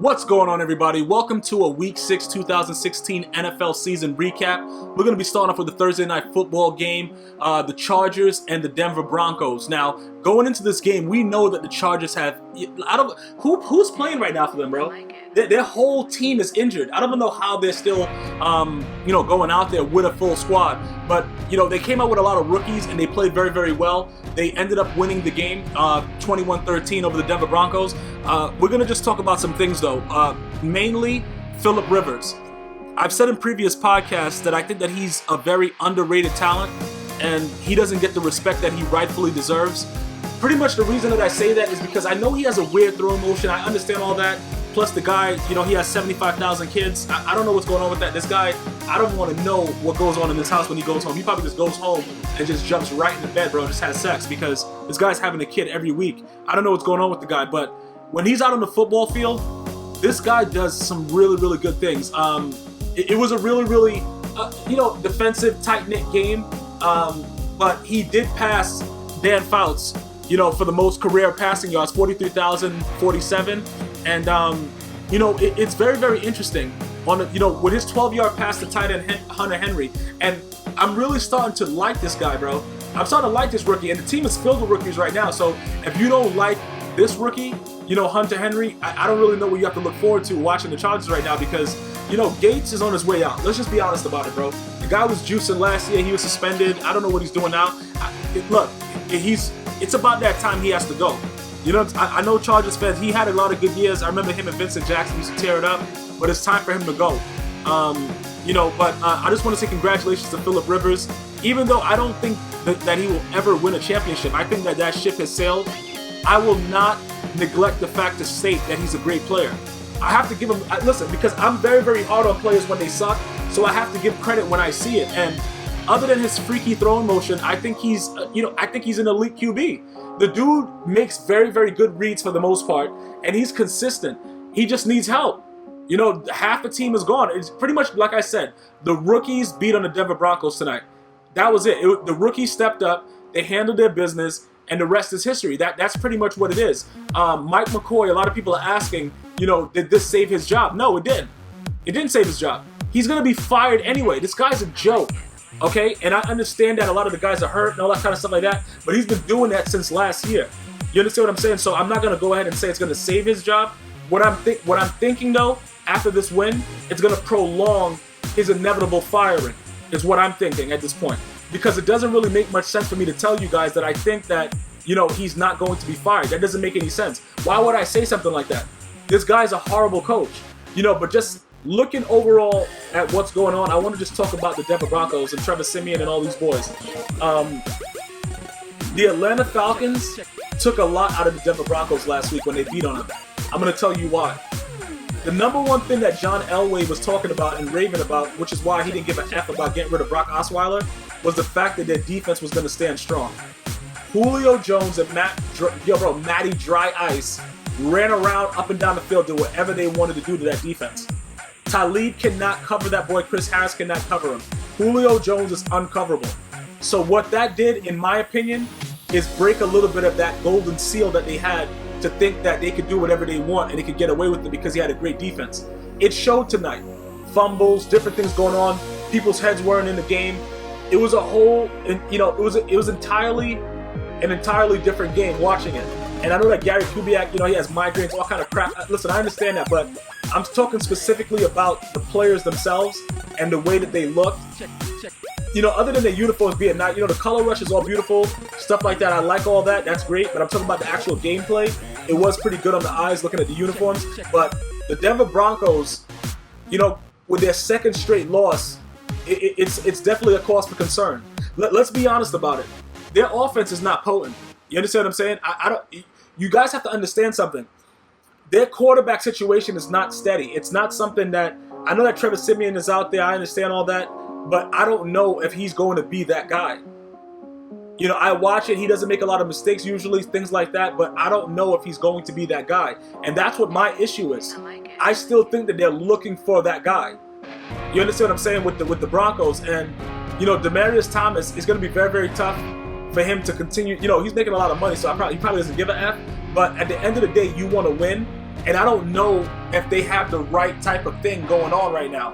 What's going on, everybody? Welcome to a Week 6 2016 NFL season recap. We're going to be starting off with the Thursday night football game, the Chargers and the Denver Broncos. Now, going into this game, we know that the Chargers have... who's playing right now for them, bro? Their whole team is injured. I don't even know how they're still, going out there with a full squad. But, they came out with a lot of rookies, and they played very, very well. They ended up winning the game 21-13 over the Denver Broncos. We're going to just talk about some things, though. Mainly, Phillip Rivers. I've said in previous podcasts that I think that he's a very underrated talent, and he doesn't get the respect that he rightfully deserves. Pretty much the reason that I say that is because I know he has a weird throwing motion. I understand all that. Plus the guy, he has 75,000 kids. I don't know what's going on with that. This guy, I don't want to know what goes on in this house when he goes home. He probably just goes home and just jumps right in the bed, bro, and just has sex because this guy's having a kid every week. I don't know what's going on with the guy, but when he's out on the football field, this guy does some really, really good things. It was a really, really, defensive, tight-knit game, but he did pass Dan Fouts, for the most career passing yards, 43,047. And, it's very, very interesting on, with his 12-yard pass to tight end Hunter Henry. And I'm really starting to like this guy, bro. I'm starting to like this rookie. And the team is filled with rookies right now. So if you don't like this rookie, Hunter Henry, I don't really know what you have to look forward to watching the Chargers right now because, Gates is on his way out. Let's just be honest about it, bro. The guy was juicing last year. He was suspended. I don't know what he's doing now. It's about that time he has to go. I know Chargers fans, he had a lot of good years. I remember him and Vincent Jackson used to tear it up, but it's time for him to go. But I just want to say congratulations to Phillip Rivers. Even though I don't think that he will ever win a championship, I think that ship has sailed. I will not neglect the fact to state that he's a great player. I have to give him, listen, because I'm very, very hard on players when they suck, so I have to give credit when I see it. And other than his freaky throwing motion, I think he's an elite QB. The dude makes very, very good reads for the most part, and he's consistent. He just needs help. Half the team is gone. It's pretty much like I said, the rookies beat on the Denver Broncos tonight. That was it. The rookies stepped up, they handled their business, and the rest is history. That's pretty much what it is. Mike McCoy, a lot of people are asking, did this save his job? No, it didn't. It didn't save his job. He's going to be fired anyway. This guy's a joke. Okay, and I understand that a lot of the guys are hurt and all that kind of stuff like that, but he's been doing that since last year. You understand what I'm saying? So I'm not going to go ahead and say it's going to save his job. What I'm thinking, though, after this win, it's going to prolong his inevitable firing, is what I'm thinking at this point. Because it doesn't really make much sense for me to tell you guys that I think that, he's not going to be fired. That doesn't make any sense. Why would I say something like that? This guy's a horrible coach. But just... looking overall at what's going on, I want to just talk about the Denver Broncos and Trevor Siemian and all these boys. The Atlanta Falcons took a lot out of the Denver Broncos last week when they beat on them. I'm going to tell you why. The number one thing that John Elway was talking about and raving about, which is why he didn't give an F about getting rid of Brock Osweiler, was the fact that their defense was going to stand strong. Julio Jones and Matty Dry Ice ran around up and down the field, did whatever they wanted to do to that defense. Talib cannot cover that boy. Chris Harris cannot cover him. Julio Jones is uncoverable. So what that did, in my opinion, is break a little bit of that golden seal that they had to think that they could do whatever they want and they could get away with it because he had a great defense. It showed tonight. Fumbles, different things going on. People's heads weren't in the game. It was a whole, it was entirely an entirely different game watching it. And I know that Gary Kubiak, he has migraines, all kind of crap. Listen, I understand that, but I'm talking specifically about the players themselves and the way that they look. Other than the uniforms being nice, the color rush is all beautiful, stuff like that. I like all that. That's great. But I'm talking about the actual gameplay. It was pretty good on the eyes looking at the uniforms. But the Denver Broncos, with their second straight loss, it's definitely a cause for concern. Let's be honest about it. Their offense is not potent. You understand what I'm saying? I don't. You guys have to understand something. Their quarterback situation is not steady. It's not something that... I know that Trevor Siemian is out there. I understand all that. But I don't know if he's going to be that guy. I watch it. He doesn't make a lot of mistakes usually, things like that. But I don't know if he's going to be that guy. And that's what my issue is. I still think that they're looking for that guy. You understand what I'm saying with the Broncos? And, Demaryius Thomas is going to be very, very tough for him to continue. He's making a lot of money, so he probably doesn't give a F. But at the end of the day, you want to win. And I don't know if they have the right type of thing going on right now.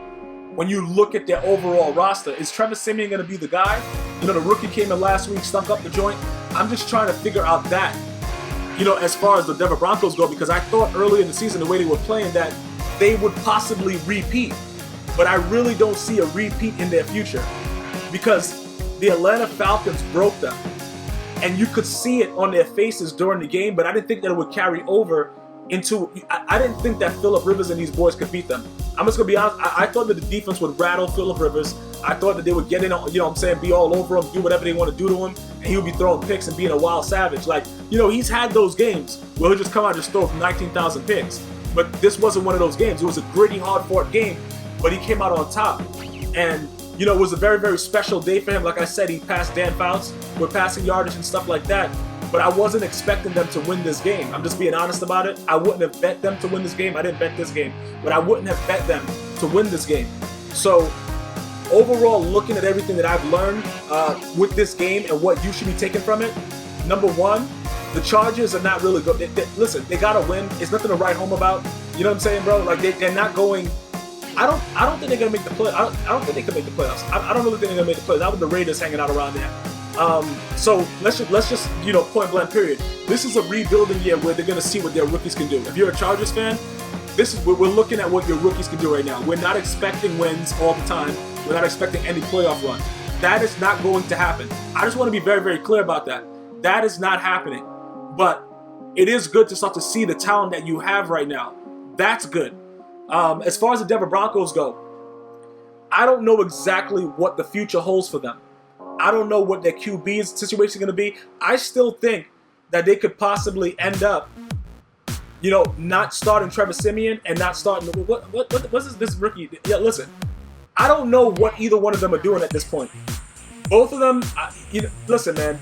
When you look at their overall roster, is Trevor Siemian going to be the guy? You know, the rookie came in last week, stunk up the joint. I'm just trying to figure out that, you know, as far as the Denver Broncos go, because I thought early in the season, the way they were playing, that they would possibly repeat. But I really don't see a repeat in their future, because the Atlanta Falcons broke them. And you could see it on their faces during the game, but I didn't think that it would carry over into, I didn't think that Phillip Rivers and these boys could beat them. I'm just going to be honest, I thought that the defense would rattle Phillip Rivers. I thought that they would get in, you know what I'm saying, be all over him, do whatever they want to do to him, and he would be throwing picks and being a wild savage. Like, you know, he's had those games where he'll just come out and just throw 19,000 picks. But this wasn't one of those games. It was a gritty, hard-fought game, but he came out on top. And, you know, it was a very, very special day for him. Like I said, he passed Dan Fouts with passing yardage and stuff like that. But I wasn't expecting them to win this game. I'm just being honest about it. I wouldn't have bet them to win this game. I didn't bet this game. But I wouldn't have bet them to win this game. So, overall, looking at everything that I've learned with this game and what you should be taking from it, number one, the Chargers are not really good. Listen, they got to win. It's nothing to write home about. You know what I'm saying, bro? Like, they're not going... I don't think they're going to make the play. I don't think they can make the playoffs. I don't really think they're going to make the playoffs. That was the Raiders hanging out around there. So let's just you know, point blank period. This is a rebuilding year where they're going to see what their rookies can do. If you're a Chargers fan, we're looking at what your rookies can do right now. We're not expecting wins all the time. We're not expecting any playoff run. That is not going to happen. I just want to be very, very clear about that. That is not happening. But it is good to start to see the talent that you have right now. That's good. As far as the Denver Broncos go, I don't know exactly what the future holds for them. I don't know what their QB's situation is going to be. I still think that they could possibly end up, you know, not starting Trevor Siemian and not starting what's this rookie? Yeah, listen, I don't know what either one of them are doing at this point. Both of them, you know, listen, man,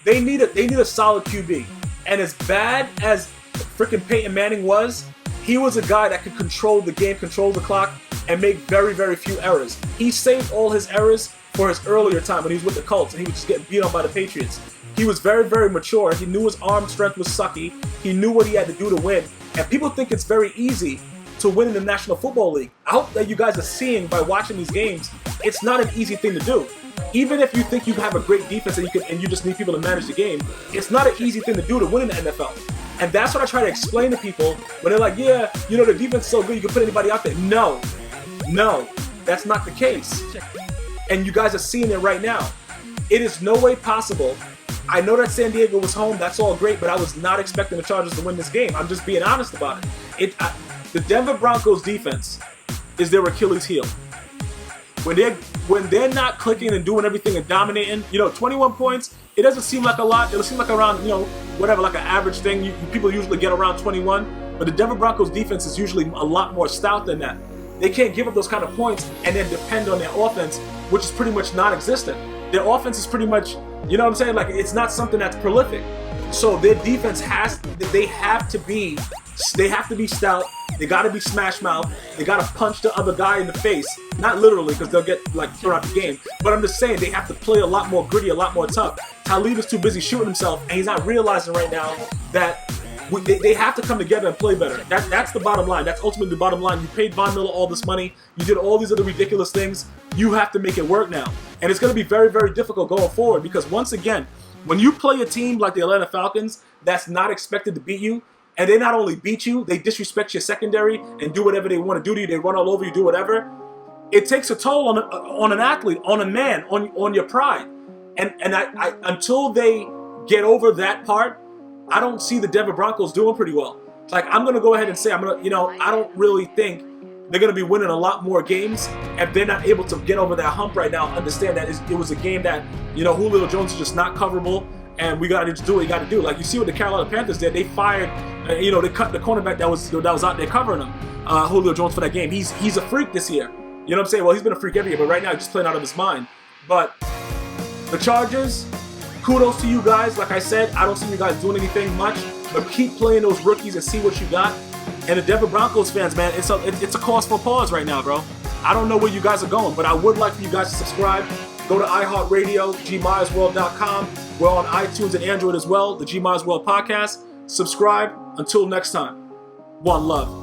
they need a solid QB. And as bad as freaking Peyton Manning was, he was a guy that could control the game, control the clock, and make very, very few errors. He saved all his errors for his earlier time when he was with the Colts and he was just getting beat on by the Patriots. He was very, very mature. He knew his arm strength was sucky. He knew what he had to do to win. And people think it's very easy to win in the National Football League. I hope that you guys are seeing by watching these games, it's not an easy thing to do. Even if you think you have a great defense and you just need people to manage the game, it's not an easy thing to do to win in the NFL. And that's what I try to explain to people when they're like, yeah, you know, the defense is so good, you can put anybody out there. No, that's not the case. And you guys are seeing it right now. It is no way possible. I know that San Diego was home, that's all great, but I was not expecting the Chargers to win this game. I'm just being honest about it. The Denver Broncos defense is their Achilles heel. When they're not clicking and doing everything and dominating, you know, 21 points, it doesn't seem like a lot. It'll seem like around, you know, whatever, like an average thing. People usually get around 21, but the Denver Broncos defense is usually a lot more stout than that. They can't give up those kind of points and then depend on their offense, which is pretty much non-existent. Their offense is pretty much, you know what I'm saying? Like, it's not something that's prolific. So their defense they have to be stout. They got to be smash mouth. They got to punch the other guy in the face. Not literally, because they'll get like thrown out the game. But I'm just saying they have to play a lot more gritty, a lot more tough. Talib is too busy shooting himself, and he's not realizing right now that they have to come together and play better. That's the bottom line. That's ultimately the bottom line. You paid Von Miller all this money. You did all these other ridiculous things. You have to make it work now. And it's going to be very, very difficult going forward because once again, when you play a team like the Atlanta Falcons that's not expected to beat you, and they not only beat you, they disrespect your secondary and do whatever they want to do to you. They run all over you, do whatever. It takes a toll on an athlete, on a man, on your pride. And I until they get over that part, I don't see the Denver Broncos doing pretty well. Like, I'm going to go ahead and say, I don't really think they're going to be winning a lot more games if they're not able to get over that hump right now. Understand that it was a game that, you know, Julio Jones is just not coverable, and we got to just do what you got to do. Like, you see what the Carolina Panthers did. They fired, they cut the cornerback that was out there covering him, Julio Jones, for that game. He's a freak this year. You know what I'm saying? Well, he's been a freak every year, but right now he's just playing out of his mind. But the Chargers, kudos to you guys. Like I said, I don't see you guys doing anything much, but keep playing those rookies and see what you got. And the Denver Broncos fans, man, it's a cause for pause right now, bro. I don't know where you guys are going, but I would like for you guys to subscribe. Go to iHeartRadio, gmyersworld.com. We're on iTunes and Android as well, the G Myers World Podcast. Subscribe. Until next time. One love.